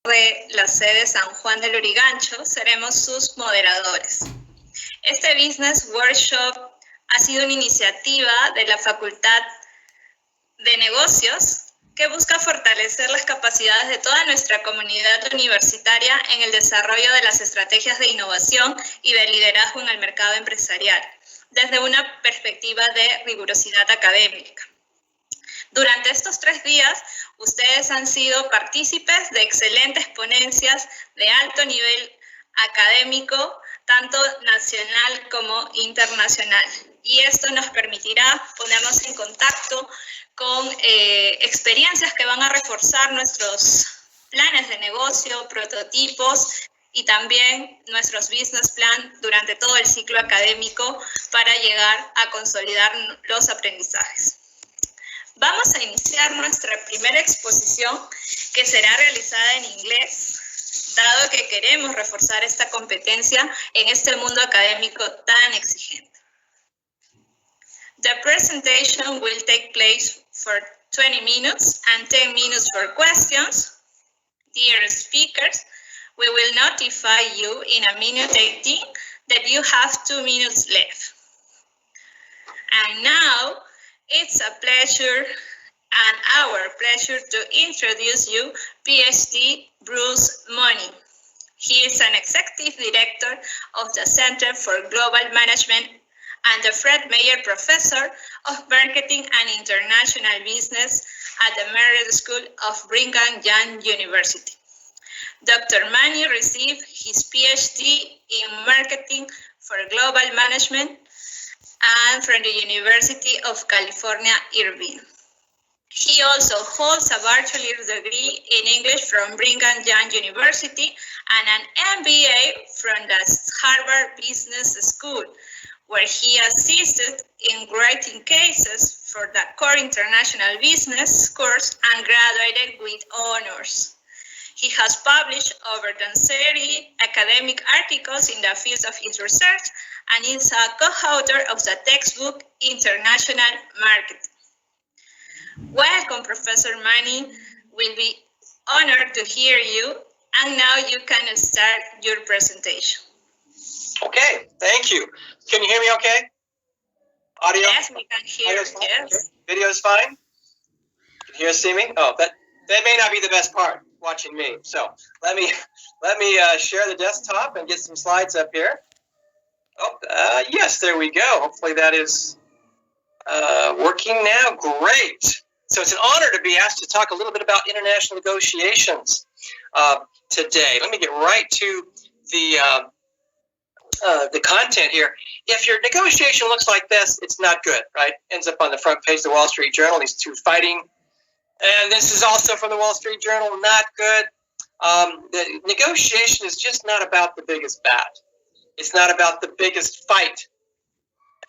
de la sede San Juan del Lurigancho, seremos sus moderadores. Este Business Workshop ha sido una iniciativa de la Facultad de Negocios que busca fortalecer las capacidades de toda nuestra comunidad universitaria en el desarrollo de las estrategias de innovación y de liderazgo en el mercado empresarial, desde una perspectiva de rigurosidad académica. Durante estos 3 días, ustedes han sido partícipes de excelentes ponencias de alto nivel académico, tanto nacional como internacional. Y esto nos permitirá ponernos en contacto con experiencias que van a reforzar nuestros planes de negocio, prototipos y también nuestros business plan durante todo el ciclo académico para llegar a consolidar los aprendizajes. Vamos a iniciar nuestra primera exposición, que será realizada en inglés, dado que queremos reforzar esta competencia en este mundo académico tan exigente. The presentation will take place for 20 minutes and 10 minutes for questions. Dear speakers, we will notify you in a minute 18 that you have 2 minutes left. And now, it's a pleasure and our pleasure to introduce you PhD Bruce Money. He is an executive director of the Center for Global Management and the Fred Meyer Professor of Marketing and International Business at the Merit School of Brigham Young University. Dr. Money received his PhD in Marketing for Global Management and from the University of California, Irvine. He also holds a bachelor's degree in English from Brigham Young University and an MBA from the Harvard Business School, where he assisted in writing cases for the Core International Business course and graduated with honors. He has published over 30 academic articles in the fields of his research and is a co-author of the textbook International Marketing. Welcome, Professor Money. We'll be honored to hear you. And now you can start your presentation. Okay, thank you. Can you hear me okay? Audio? Yes, we can hear you. Yes. Okay. Video's fine? Can you hear, see me? Oh, that may not be the best part, watching me. So let me share the desktop and get some slides up here. Oh, yes, there we go. Hopefully that is working now. Great. So it's an honor to be asked to talk a little bit about international negotiations today. Let me get right to the content here. If your negotiation looks like this, it's not good, right? Ends up on the front page of the Wall Street Journal, these two fighting. And this is also from the Wall Street Journal, not good. The negotiation is just not about the biggest bat. It's not about the biggest fight.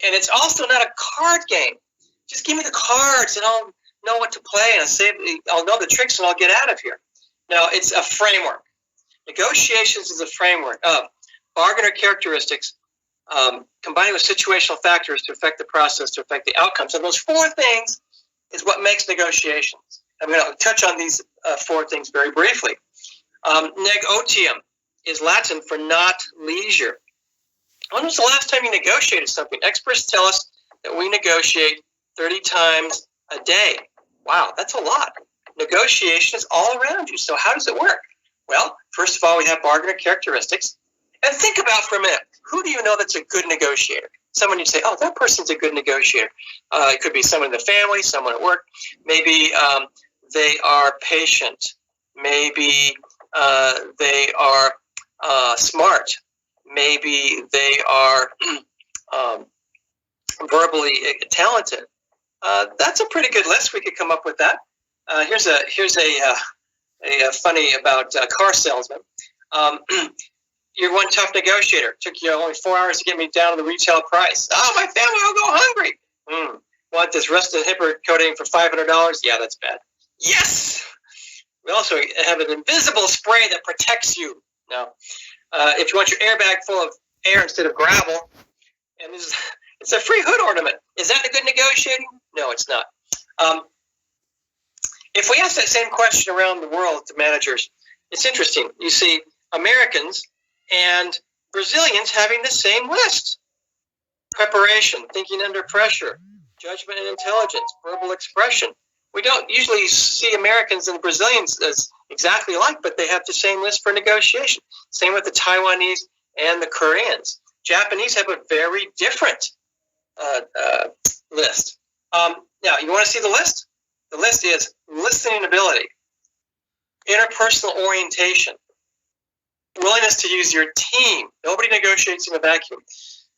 And it's also not a card game. Just give me the cards and I'll know what to play and I'll know the tricks and I'll get out of here. No, it's a framework. Negotiations is a framework of bargainer characteristics combining with situational factors to affect the process, to affect the outcomes. And those 4 things is what makes negotiations. I'm going to touch on these 4 things very briefly. Negotium is Latin for not leisure. When was the last time you negotiated something? Experts tell us that we negotiate 30 times a day. Wow, that's a lot. Negotiation is all around you. So how does it work? Well, first of all, we have bargainer characteristics. And think about for a minute, who do you know that's a good negotiator? Someone you say, oh, that person's a good negotiator. It could be someone in the family, someone at work. Maybe they are patient. Maybe they are smart. Maybe they are verbally talented. That's a pretty good list. We could come up with that. Here's a funny about car salesman. You're one tough negotiator. It took you only 4 hours to get me down to the retail price. Oh, my family will go hungry. Want this rusted hipper coating for $500? Yeah, that's bad. Yes! We also have an invisible spray that protects you. Now, if you want your airbag full of air instead of gravel, and it's a free hood ornament. Is that a good negotiating? No, it's not. If we ask that same question around the world to managers, it's interesting. You see Americans and Brazilians having the same list. Preparation, thinking under pressure, judgment and intelligence, verbal expression. We don't usually see Americans and Brazilians as exactly alike, but they have the same list for negotiation. Same with the Taiwanese and the Koreans. Japanese have a very different list. Now, you want to see the list? The list is listening ability, interpersonal orientation, willingness to use your team. Nobody negotiates in a vacuum.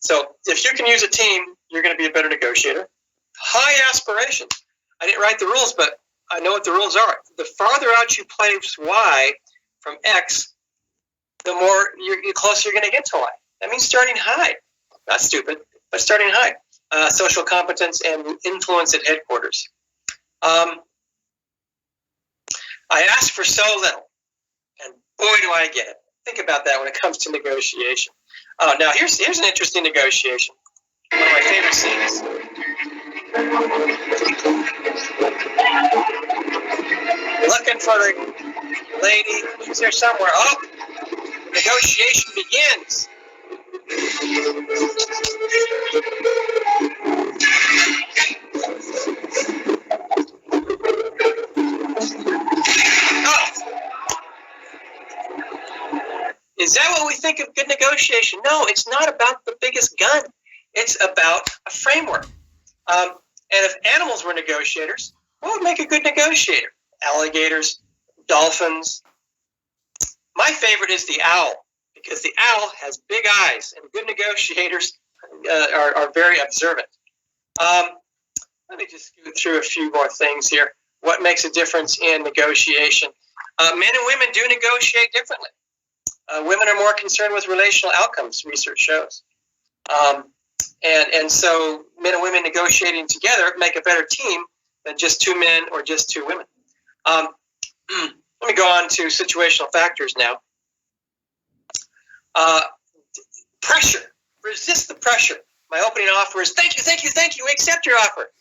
So if you can use a team, you're going to be a better negotiator. High aspirations. I didn't write the rules, but I know what the rules are. The farther out you place Y from X, the more you're closer you're going to get to Y. That means starting high. Not stupid, but starting high. Social competence and influence at headquarters. I ask for so little, and boy, do I get it. Think about that when it comes to negotiation. Now, here's an interesting negotiation. One of my favorite scenes. Looking for the lady. She's there somewhere. Oh, negotiation begins. Is that what we think of good negotiation? No, it's not about the biggest gun. It's about a framework. And if animals were negotiators, what would make a good negotiator? Alligators, dolphins. My favorite is the owl, because the owl has big eyes, and good negotiators are very observant. Let me just go through a few more things here. What makes a difference in negotiation? Men and women do negotiate differently. Women are more concerned with relational outcomes, research shows. And so men and women negotiating together make a better team than just two men or just two women. Let me go on to situational factors now. Pressure. Resist the pressure. My opening offer is, thank you, thank you, thank you. We accept your offer.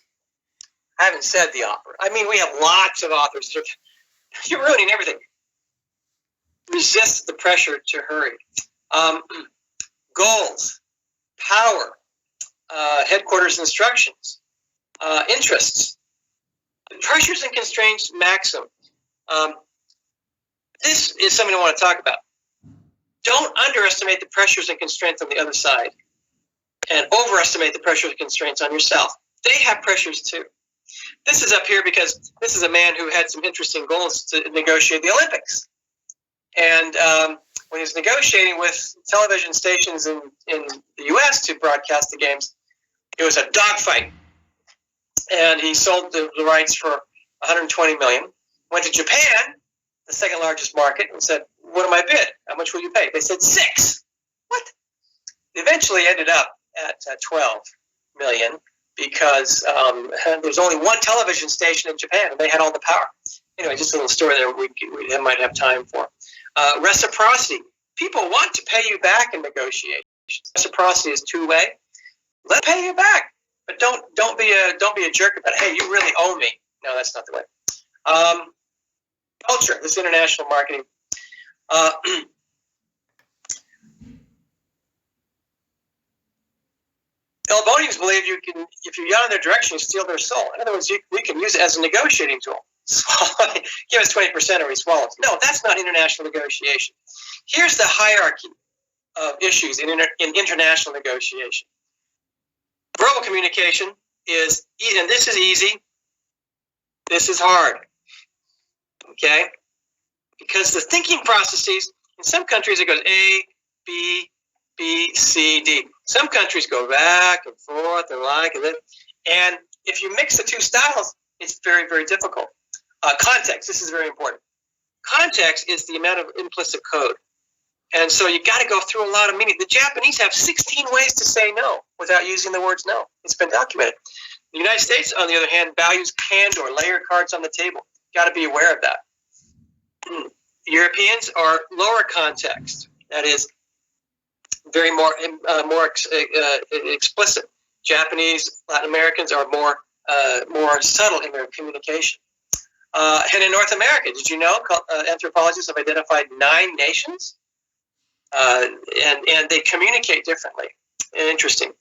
I haven't said the offer. I mean, we have lots of offers. You're ruining everything. Resist the pressure to hurry. Goals, power, headquarters instructions, interests, pressures and constraints maxim. This is something I want to talk about. Don't underestimate the pressures and constraints on the other side, and overestimate the pressures and constraints on yourself. They have pressures too. This is up here because this is a man who had some interesting goals to negotiate the Olympics. And when he was negotiating with television stations in the U.S. to broadcast the games, it was a dogfight. And he sold the rights for $120 million. Went to Japan, the second largest market, and said, what am I bid? How much will you pay? They said $6. What? They eventually ended up at $12 million because there's only one television station in Japan, and they had all the power. Anyway, just a little story there we might have time for. Reciprocity. People want to pay you back in negotiations. Reciprocity is two-way. Let pay you back, but don't be a jerk about it. Hey, you really owe me. No, that's not the way. Culture. This is international marketing. Elbonians believe you can, if you yell in their direction, you steal their soul. In other words, we can use it as a negotiating tool. Give us 20% or we swallow it. No, that's not international negotiation. Here's the hierarchy of issues in international negotiation. Verbal communication is, and this is easy, this is hard. Okay? Because the thinking processes, in some countries it goes A, B, C, D. Some countries go back and forth and like and then. And if you mix the two styles, it's very, very difficult. Context, this is very important. Context is the amount of implicit code. And so you got to go through a lot of meaning. The Japanese have 16 ways to say no without using the words no. It's been documented. The United States, on the other hand, values candor, layer cards on the table. Got to be aware of that. Europeans are lower context. That is very more explicit. Japanese, Latin Americans are more subtle in their communication. And in North America, did you know anthropologists have identified 9 nations? And they communicate differently. Interesting.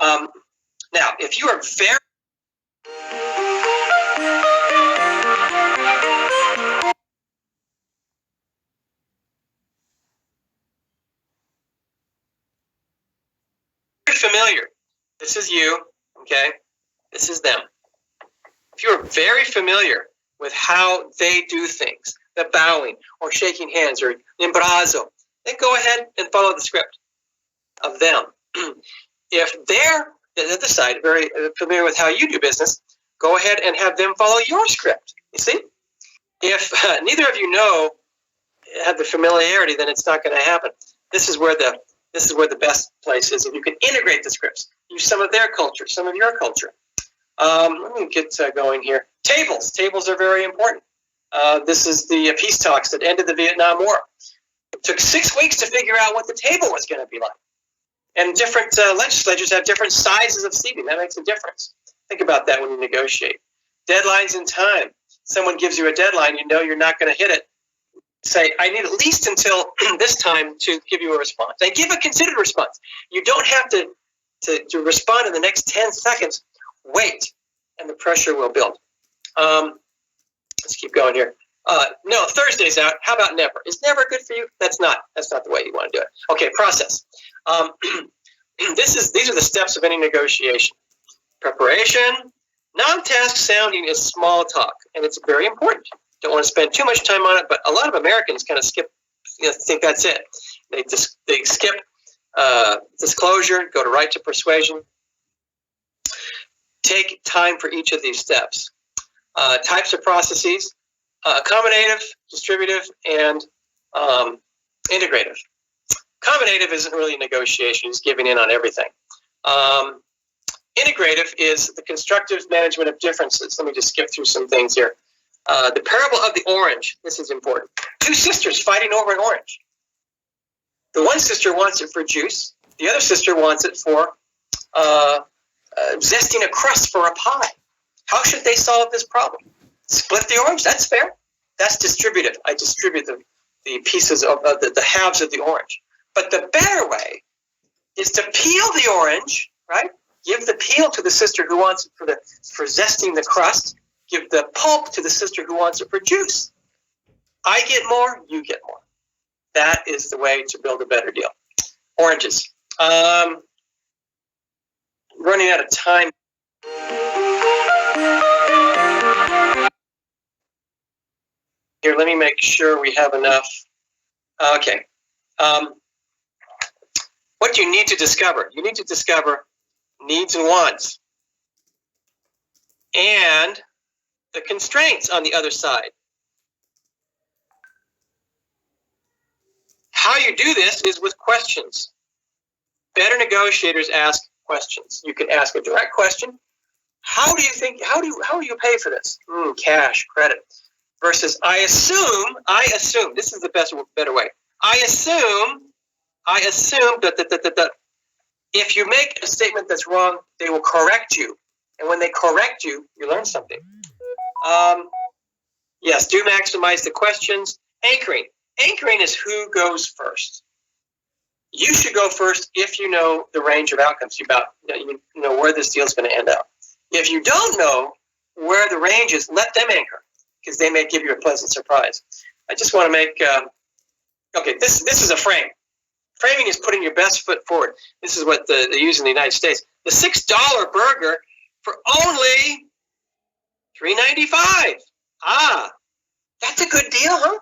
Now, if you are very familiar, this is you, okay? This is them. If you're very familiar with how they do things, the bowing or shaking hands or imbrazo, then go ahead and follow the script of them. If they're the other side very familiar with how you do business, go ahead and have them follow your script. You see? If neither of you have the familiarity, then it's not going to happen. This is where the best place is. If you can integrate the scripts, use some of their culture, some of your culture. Let me get going here. Tables are very important. This is the peace talks that ended the Vietnam War. It took 6 weeks to figure out what the table was going to be like. And different legislatures have different sizes of seating. That makes a difference. Think about that when you negotiate. Deadlines and time. Someone gives you a deadline, you know you're not going to hit it. Say, I need at least until this time to give you a response. And give a considered response. You don't have to respond in the next 10 seconds. Wait, and the pressure will build. Let's keep going here. No, Thursday's out. How about never? Is never good for you? That's not the way you want to do it. Okay, process. These are the steps of any negotiation. Preparation. Non-task sounding is small talk, and it's very important. Don't want to spend too much time on it, but a lot of Americans kind of skip, think that's it. They skip disclosure, go to right to persuasion. Take time for each of these steps. Types of processes, accommodative, distributive, and integrative. Accommodative isn't really a negotiation, it's giving in on everything. Integrative is the constructive management of differences. Let me just skip through some things here. The parable of the orange, this is important. 2 sisters fighting over an orange. The one sister wants it for juice. The other sister wants it for zesting a crust for a pie. How should they solve this problem? Split the orange, that's fair. That's distributive. I distribute the pieces of the halves of the orange. But the better way is to peel the orange, right? Give the peel to the sister who wants it for zesting the crust. Give the pulp to the sister who wants it for juice. I get more, you get more. That is the way to build a better deal. Oranges. Running out of time. Here, let me make sure we have enough. Okay. What do you need to discover? You need to discover needs and wants. And the constraints on the other side. How you do this is with questions. Better negotiators ask questions. You can ask a direct question. How do you pay for this? Cash, credit. Versus I assume, this is the better way. I assume that if you make a statement that's wrong, they will correct you. And when they correct you, you learn something. Yes, do maximize the questions. Anchoring. Anchoring is who goes first. You should go first if you know the range of outcomes. You know where this deal is going to end up. If you don't know where the range is, let them anchor, because they may give you a pleasant surprise. I just want to make, this is a frame. Framing is putting your best foot forward. This is what they use in the United States. The $6 burger for only $3.95. That's a good deal, huh?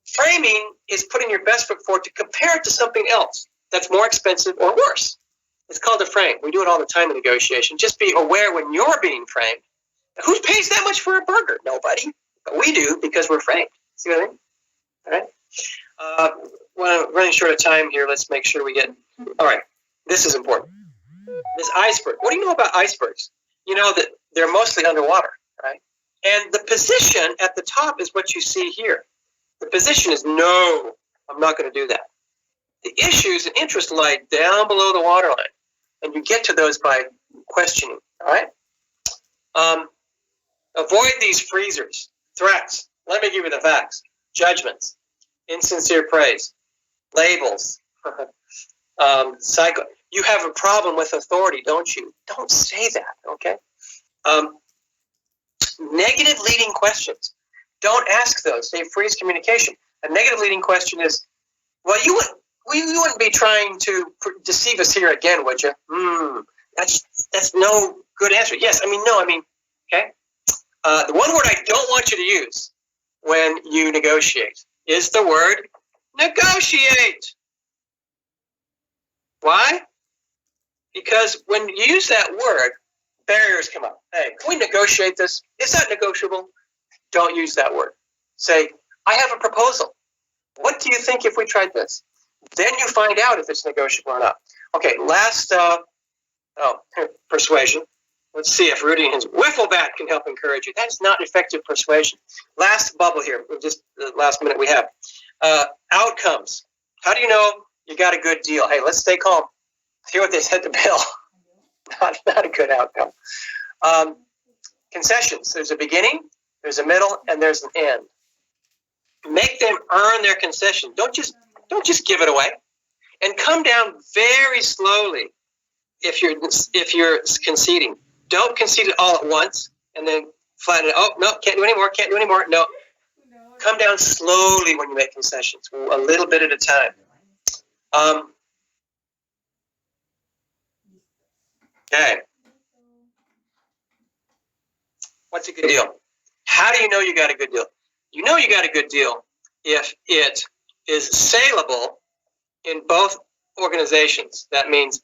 Framing is putting your best foot forward to compare it to something else that's more expensive or worse. It's called a frame. We do it all the time in negotiation. Just be aware when you're being framed. Who pays that much for a burger? Nobody. But we do because we're framed. See what I mean? All right. Well, running short of time here. Let's make sure we get. All right. This is important. This iceberg. What do you know about icebergs? You know that they're mostly underwater, right? And the position at the top is what you see here. The position is no, I'm not going to do that. The issues and interests lie down below the waterline, and you get to those by questioning. All right. Avoid these freezers, threats. Let me give you the facts. Judgments, insincere praise, labels, psycho. You have a problem with authority, don't you? Don't say that, okay? Negative leading questions. Don't ask those. They freeze communication. A negative leading question is, well, you wouldn't be trying to deceive us here again, would you? That's no good answer. Yes, no, okay? The one word I don't want you to use when you negotiate is the word negotiate. Why? Because when you use that word, barriers come up. Hey, can we negotiate this? Is that negotiable? Don't use that word. Say, I have a proposal. What do you think if we tried this? Then you find out if it's negotiable or not. Okay, last, persuasion. Let's see if Rudy and his wiffle bat can help encourage you. That's not effective persuasion. Last bubble here, just the last minute we have. Outcomes. How do you know you got a good deal? Hey, let's stay calm. Hear what they said to Bill. Not a good outcome. Concessions. There's a beginning, there's a middle, and there's an end. Make them earn their concession. Don't just give it away. And come down very slowly if you're conceding. Don't concede it all at once and then flatten it. Oh, no, can't do any more, No. Come down slowly when you make concessions, a little bit at a time. Okay. What's a good deal? How do you know you got a good deal? You know you got a good deal if it is saleable in both organizations. That means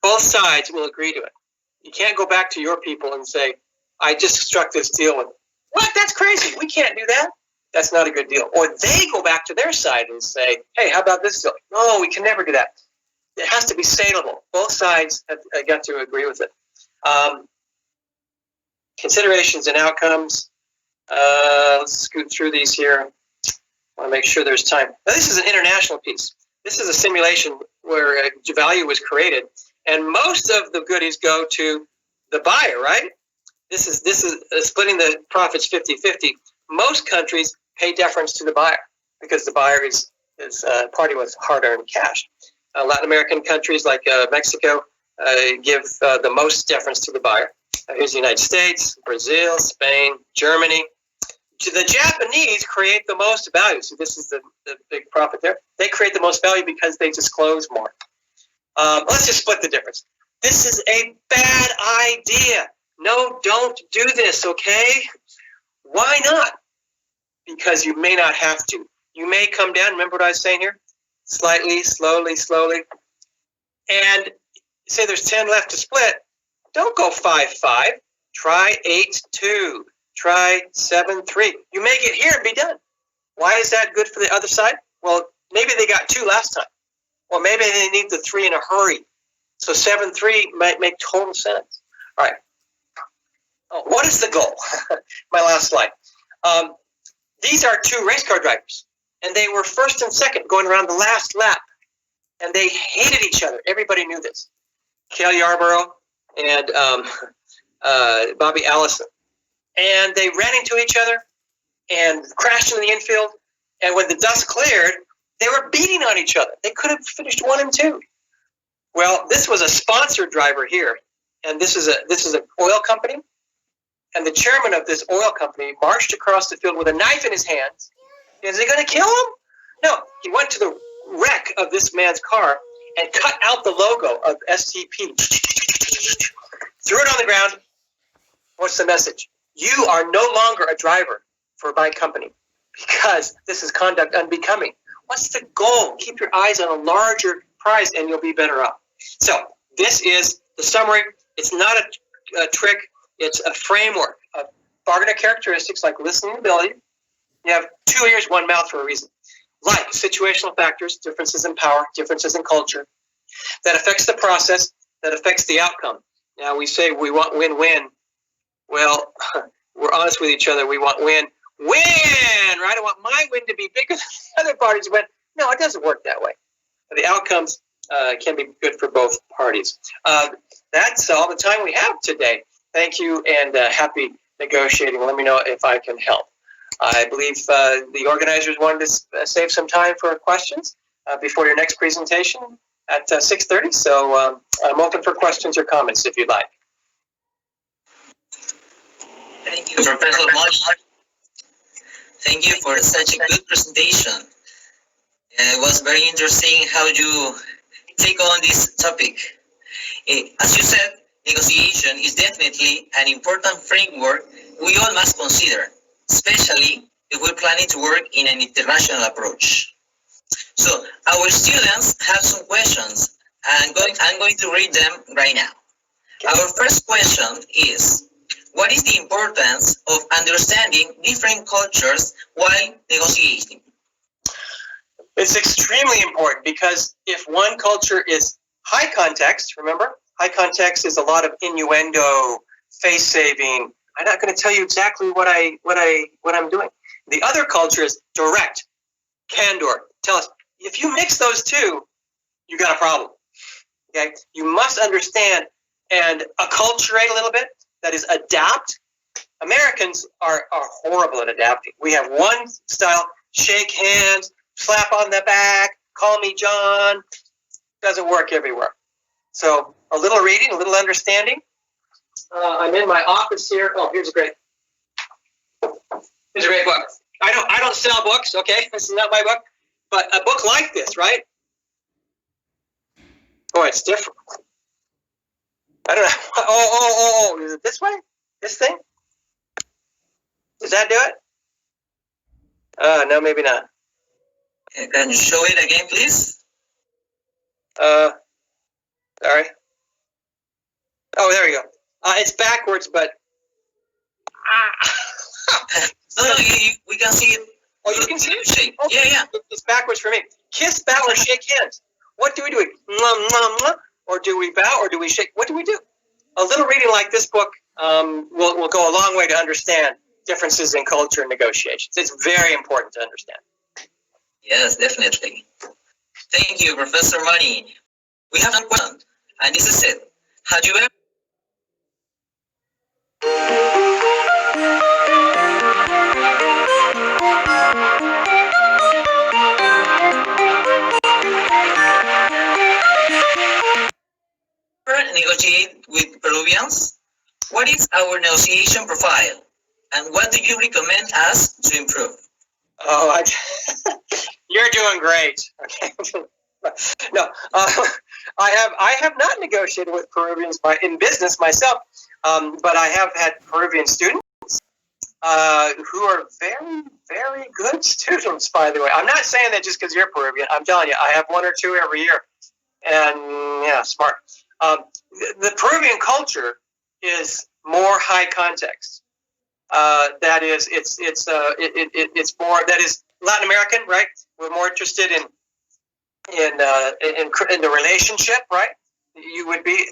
both sides will agree to it. You can't go back to your people and say, I just struck this deal with, what? That's crazy. We can't do that. That's not a good deal. Or they go back to their side and say, hey, how about this deal? No, we can never do that. It has to be saleable. Both sides have got to agree with it. Considerations and outcomes. Let's scoot through these here. I want to make sure there's time. Now, this is an international piece. This is a simulation where value was created, and most of the goodies go to the buyer, right? This is splitting the profits 50-50. Most countries pay deference to the buyer because the buyer is a party with hard-earned cash. Latin American countries like Mexico give the most deference to the buyer. Here's the United States, Brazil, Spain, Germany. The Japanese create the most value. So this is the big profit there. They create the most value because they disclose more. Let's just split the difference. This is a bad idea. No, don't do this, okay? Why not? Because you may not have to. You may come down. Remember what I was saying here? Slightly, slowly. And say there's 10 left to split. Don't go 5-5. Try 8-2. Try 7-3. You may get here and be done. Why is that good for the other side? Well, maybe they got 2 last time. Or maybe they need the 3 in a hurry. So 7-3 might make total sense. All right. What is the goal? My last slide. These are 2 race car drivers. And they were first and second going around the last lap. And they hated each other. Everybody knew this. Cale Yarborough and Bobby Allison. And they ran into each other and crashed into the infield. And when the dust cleared, they were beating on each other. They could have finished 1 and 2. Well, this was a sponsored driver here. And this is an oil company. And the chairman of this oil company marched across the field with a knife in his hands. Is he going to kill him? No. He went to the wreck of this man's car and cut out the logo of STP. Threw it on the ground. What's the message? You are no longer a driver for my company because this is conduct unbecoming. What's the goal? Keep your eyes on a larger prize and you'll be better off. So this is the summary. It's not a trick. It's a framework of bargaining characteristics like listening ability. You have 2 ears, 1 mouth for a reason. Like situational factors, differences in power, differences in culture, that affects the process, that affects the outcome. Now we say we want win-win. Well, we're honest with each other. We want win, right? I want my win to be bigger than the other party's win. No, it doesn't work that way. The outcomes can be good for both parties. That's all the time we have today. Thank you and happy negotiating. Let me know if I can help. I believe the organizers wanted to save some time for questions before your next presentation at 6:30. So I'm open for questions or comments if you'd like. Thank you, Professor Molly. Thank you for such a good presentation. It was very interesting how you take on this topic. As you said, negotiation is definitely an important framework we all must consider, especially if we're planning to work in an international approach. So our students have some questions. I'm going to read them right now. Our first question is, what is the importance of understanding different cultures while negotiating? It's extremely important because if one culture is high context, remember, high context is a lot of innuendo, face saving. I'm not going to tell you exactly what I'm doing. The other culture is direct, candor. Tell us. If you mix those two, you got a problem. Okay, you must understand and acculturate a little bit. That is, adapt. Americans are horrible at adapting. We have one style: shake hands, slap on the back, call me John. Doesn't work everywhere. So a little reading, a little understanding. I'm in my office here. Oh, here's a great book. I don't sell books. Okay, this is not my book, but a book like this, right? Oh, it's different. I don't know. Oh! Is it this way? This thing? Does that do it? No, maybe not. Can you show it again, please? Sorry. Oh, there we go. It's backwards, but. No, we can see it. Oh, you can see it? Shape. Okay. Yeah. It's backwards for me. Kiss, bow, or shake hands. What do we do? Mwah, mwah, mwah, or do we bow, or do we shake? What do we do? A little reading like this book will go a long way to understand differences in culture and negotiations. It's very important to understand. Yes, definitely. Thank you, Professor Money. We have one question, and this is it. Have you ever negotiate with Peruvians? What is our negotiation profile, and what do you recommend us to improve? Oh, you're doing great. Okay. No, I have not negotiated with Peruvians in business myself, but I have had Peruvian students who are very, very good students, by the way. I'm not saying that just because you're Peruvian. I'm telling you, I have one or two every year. And, yeah, smart. The Peruvian culture is more high context. That is, it's more, that is Latin American, right? We're more interested in the relationship, right? You would be,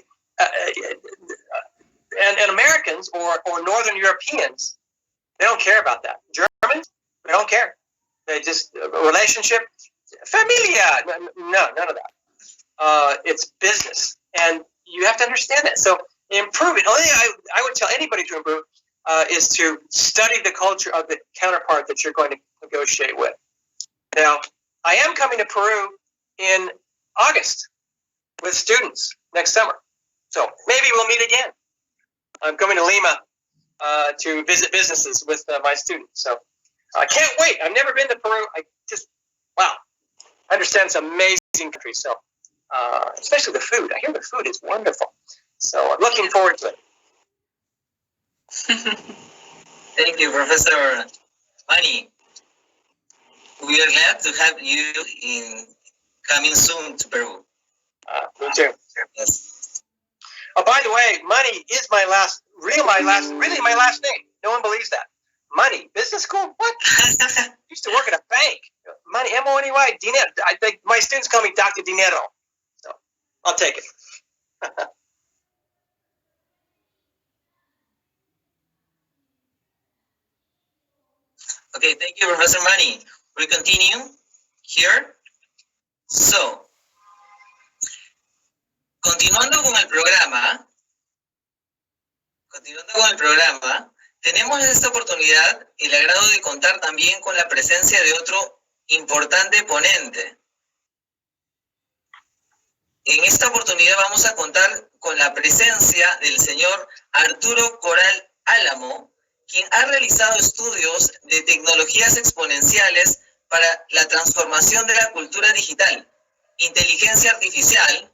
and Americans or Northern Europeans, they don't care about that. Germans, they don't care. They just, relationship, familia, no, none of that. It's business, and you have to understand that. So improving, only I would tell anybody to improve is to study the culture of the counterpart that you're going to negotiate with. Now, I am coming to Peru in August with students next summer. So maybe we'll meet again. I'm coming to Lima to visit businesses with my students. So I can't wait. I've never been to Peru. Wow. I understand it's an amazing country. So especially the food. I hear the food is wonderful. So I'm looking forward to it. Thank you, Professor Manny. We are glad to have you coming soon to Peru. Me too. Yes. Oh, by the way, Money is my last name. No one believes that. Money, business school? What? Used to work at a bank. Money, M-O-N-E-Y, dinero. I think my students call me Dr. Dinero. So I'll take it. Okay, thank you, Professor Manny. We'll continue here. So, continuando con el programa, Tenemos en esta oportunidad el agrado de contar también con la presencia de otro importante ponente. En esta oportunidad vamos a contar con la presencia del señor Arturo Coral Álamo, quien ha realizado estudios de tecnologías exponenciales para la transformación de la cultura digital, inteligencia artificial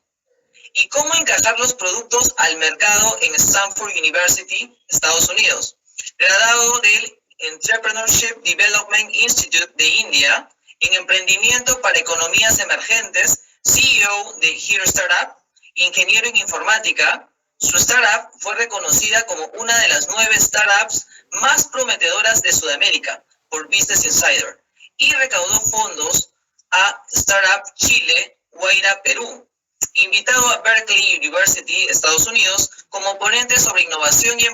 y cómo encajar los productos al mercado en Stanford University, Estados Unidos. Graduado del Entrepreneurship Development Institute de India en emprendimiento para economías emergentes, CEO de Hero Startup, ingeniero en informática. Su startup fue reconocida como una de las 9 startups más prometedoras de Sudamérica por Business Insider y recaudó fondos a Startup Chile, Guaira, Perú. Invitado a Berkeley University, Estados Unidos, como ponente sobre innovación y